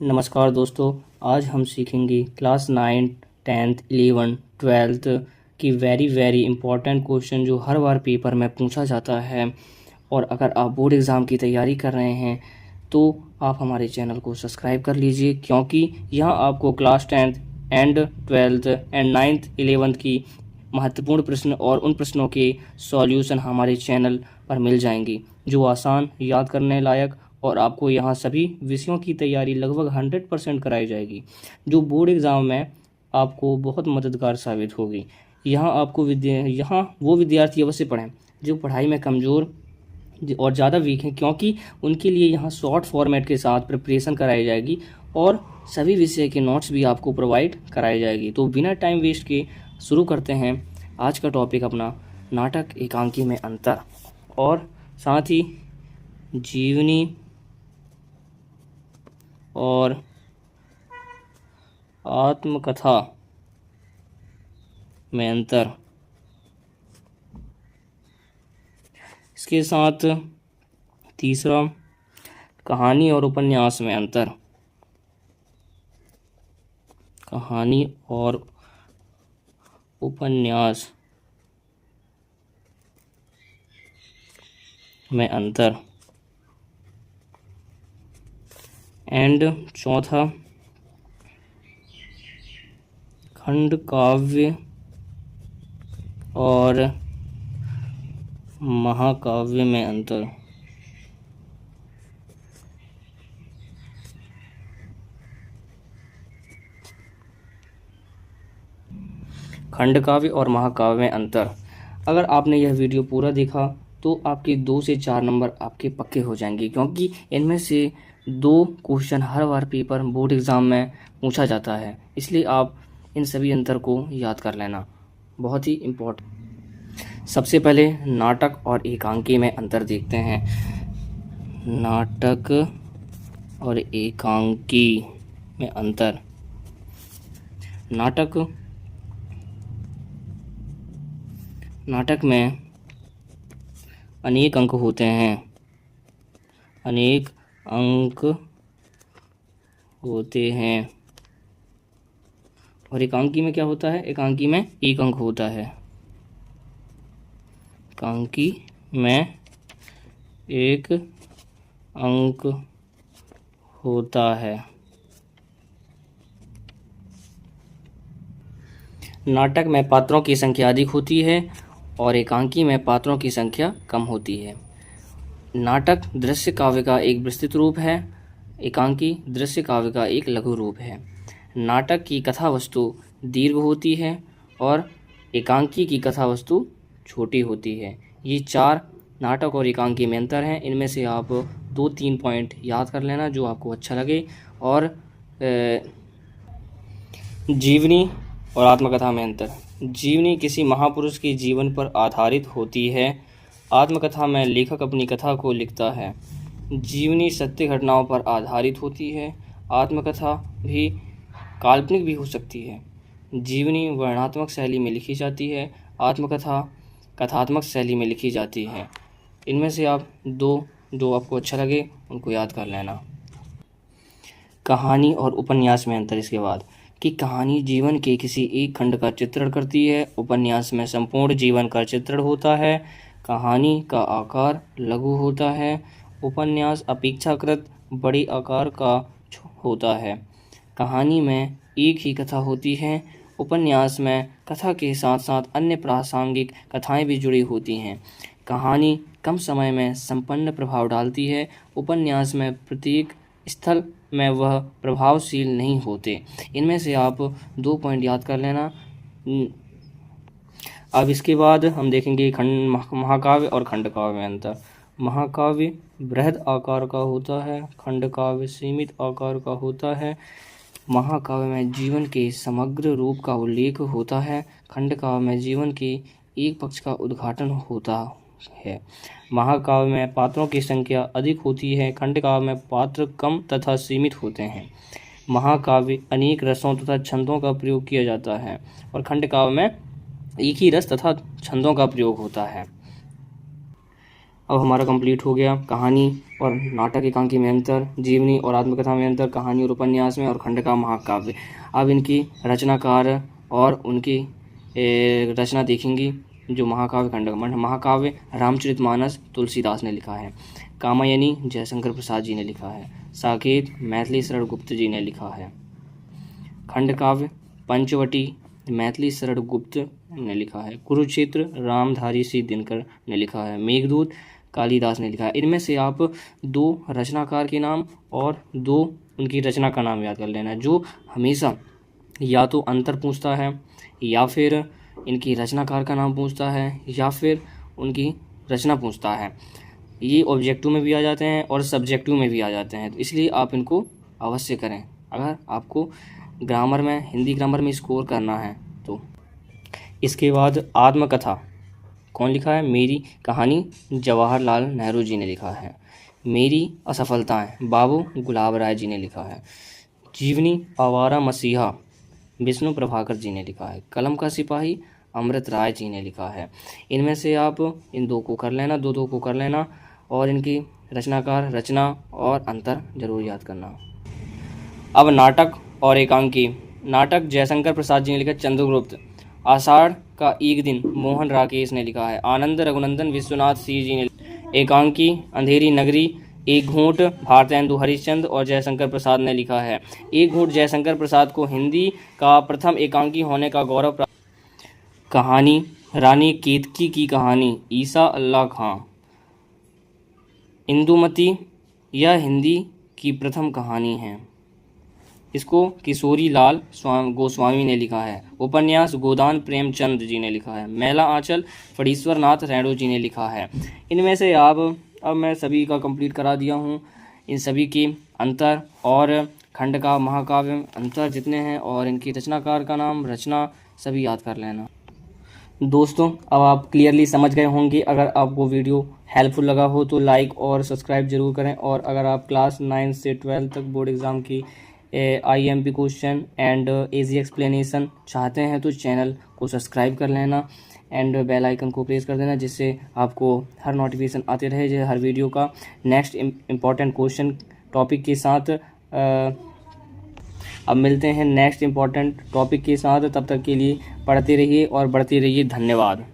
नमस्कार दोस्तों, आज हम सीखेंगे क्लास 9, 10th, 11, 12th की वेरी इम्पोर्टेंट क्वेश्चन जो हर बार पेपर में पूछा जाता है। और अगर आप बोर्ड एग्ज़ाम की तैयारी कर रहे हैं तो आप हमारे चैनल को सब्सक्राइब कर लीजिए, क्योंकि यहाँ आपको class 10th and 12th and 9th 11th की महत्वपूर्ण प्रश्न और उन प्रश्नों के सॉल्यूशन हमारे चैनल पर मिल जाएंगे, जो आसान, याद करने लायक और आपको यहाँ सभी विषयों की तैयारी लगभग 100% कराई जाएगी, जो बोर्ड एग्ज़ाम में आपको बहुत मददगार साबित होगी। यहाँ वो विद्यार्थी अवश्य पढ़ें जो पढ़ाई में कमज़ोर और ज़्यादा वीक हैं, क्योंकि उनके लिए यहाँ शॉर्ट फॉर्मेट के साथ प्रिपरेशन कराई जाएगी और सभी विषय के नोट्स भी आपको प्रोवाइड कराई जाएगी। तो बिना टाइम वेस्ट के शुरू करते हैं आज का टॉपिक अपना, नाटक एकांकी में अंतर और साथ ही जीवनी और आत्मकथा में अंतर। इसके साथ तीसरा, कहानी और उपन्यास में अंतर। कहानी और उपन्यास में अंतर। एंड चौथा, खंड काव्य और महाकाव्य में अंतर। खंड काव्य और महाकाव्य में अंतर। अगर आपने यह वीडियो पूरा देखा तो आपके 2 से 4 नंबर आपके पक्के हो जाएंगे, क्योंकि इनमें से 2 क्वेश्चन हर बार पेपर बोर्ड एग्ज़ाम में पूछा जाता है, इसलिए आप इन सभी अंतर को याद कर लेना, बहुत ही इम्पोर्टेंट। सबसे पहले नाटक और एकांकी में अंतर देखते हैं। नाटक और एकांकी में अंतर। नाटक में अनेक अंक होते हैं। अनेक अंक होते हैं। और एकांकी में क्या होता है? एकांकी में एक अंक होता है। एकांकी में एक अंक होता है। नाटक में पात्रों की संख्या अधिक होती है और एकांकी में पात्रों की संख्या कम होती है। नाटक दृश्य काव्य का एक विस्तृत रूप है, एकांकी दृश्य काव्य का एक लघु रूप है। नाटक की कथा वस्तु दीर्घ होती है और एकांकी की कथा वस्तु छोटी होती है। ये 4 नाटक और एकांकी में अंतर हैं। इनमें से आप 2-3 पॉइंट याद कर लेना जो आपको अच्छा लगे। और जीवनी और आत्मकथा में अंतर। जीवनी किसी महापुरुष के जीवन पर आधारित होती है। आत्मकथा में लेखक अपनी कथा को लिखता है। जीवनी सत्य घटनाओं पर आधारित होती है। आत्मकथा भी काल्पनिक भी हो सकती है। जीवनी वर्णनात्मक शैली में लिखी जाती है, आत्मकथा कथात्मक शैली में लिखी जाती है। इनमें से आप 2 जो आपको अच्छा लगे उनको याद कर लेना। कहानी और उपन्यास में अंतर। इसके बाद कि कहानी जीवन के किसी एक खंड का चित्रण करती है, उपन्यास में संपूर्ण जीवन का चित्रण होता है। कहानी का आकार लघु होता है, उपन्यास अपेक्षाकृत बड़े आकार का होता है। कहानी में एक ही कथा होती है, उपन्यास में कथा के साथ साथ अन्य प्रासंगिक कथाएं भी जुड़ी होती हैं। कहानी कम समय में संपन्न प्रभाव डालती है, उपन्यास में प्रत्येक स्थल में वह प्रभावशील नहीं होते। इनमें से आप 2 पॉइंट याद कर लेना। अब इसके बाद हम देखेंगे महाकाव्य और खंड काव्य में अंतर। महाकाव्य बृहद आकार का होता है, खंड काव्य सीमित आकार का होता है। महाकाव्य में जीवन के समग्र रूप का उल्लेख होता है, खंड काव्य में जीवन के एक पक्ष का उद्घाटन होता है। महाकाव्य में पात्रों की संख्या अधिक होती है, खंड काव्य में पात्र कम तथा सीमित होते हैं। महाकाव्य अनेक रसों तथा छंदों का प्रयोग किया जाता है और खंड काव्य में एक ही रस तथा छंदों का प्रयोग होता है। अब हमारा कंप्लीट हो गया कहानी और नाटक एकांकी में अंतर, जीवनी और आत्मकथा में अंतर, कहानी और उपन्यास में, और खंड का महाकाव्य। अब इनकी रचनाकार और उनकी रचना देखेंगी। जो महाकाव्य खंड महाकाव्य रामचरितमानस तुलसीदास ने लिखा है, कामायनी जयशंकर प्रसाद जी ने लिखा है, साकेत मैथिली शरण गुप्त जी ने लिखा है, खंड काव्य पंचवटी मैथिली शरण गुप्त ने लिखा है, कुरुक्षेत्र रामधारी सिंह दिनकर ने लिखा है, मेघदूत कालिदास ने लिखा है। इनमें से आप 2 रचनाकार के नाम और 2 उनकी रचना का नाम याद कर लेना, जो हमेशा या तो अंतर पूछता है, या फिर इनकी रचनाकार का नाम पूछता है, या फिर उनकी रचना पूछता है। ये ऑब्जेक्टिव में भी आ जाते हैं और सब्जेक्टिव में भी आ जाते हैं, तो इसलिए आप इनको अवश्य करें अगर आपको ग्रामर में, हिंदी ग्रामर में स्कोर करना है तो। इसके बाद आत्मकथा कौन लिखा है? मेरी कहानी जवाहरलाल नेहरू जी ने लिखा है, मेरी असफलताएं बाबू गुलाब राय जी ने लिखा है, जीवनी आवारा मसीहा विष्णु प्रभाकर जी ने लिखा है, कलम का सिपाही अमृत राय जी ने लिखा है। इनमें से आप इन 2 को कर लेना, 2 को कर लेना, और इनकी रचनाकार, रचना और अंतर जरूर याद करना। अब नाटक और एकांकी। नाटक जयशंकर प्रसाद जी ने लिखा चंद्रगुप्त, आषाढ़ का एक दिन मोहन राकेश ने लिखा है, आनंद रघुनंदन विश्वनाथ सिंह जी ने। एकांकी अंधेरी नगरी एक घूंट भारतेंदु हरिश्चंद्र और जयशंकर प्रसाद ने लिखा है। एक घूंट जयशंकर प्रसाद को हिंदी का प्रथम एकांकी होने का गौरव प्राप्त। कहानी रानी केतकी की कहानी ईसा अल्लाह खां। इंदुमती यह हिंदी की प्रथम कहानी है, इसको किशोरी लाल गोस्वामी ने लिखा है। उपन्यास गोदान प्रेमचंद जी ने लिखा है। मैला आंचल फणीश्वर नाथ रेणु जी ने लिखा है। इनमें से अब मैं सभी का कंप्लीट करा दिया हूँ। इन सभी की अंतर और खंड का महाकाव्य अंतर जितने हैं और इनकी रचनाकार का नाम, रचना सभी याद कर लेना। दोस्तों अब आप क्लियरली समझ गए होंगे। अगर आपको वीडियो हेल्पफुल लगा हो तो लाइक और सब्सक्राइब जरूर करें, और अगर आप क्लास 9 से 12 तक बोर्ड एग्ज़ाम की IMP question and easy explanation चाहते हैं तो चैनल को सब्सक्राइब कर लेना एंड बेल आइकन को प्रेस कर देना, जिससे आपको हर नोटिफिकेशन आते रहे जो हर वीडियो का नेक्स्ट इम्पॉर्टेंट क्वेश्चन टॉपिक के साथ। अब मिलते हैं नेक्स्ट इम्पॉर्टेंट टॉपिक के साथ, तब तक के लिए पढ़ते रहिए और बढ़ते रहिए। धन्यवाद।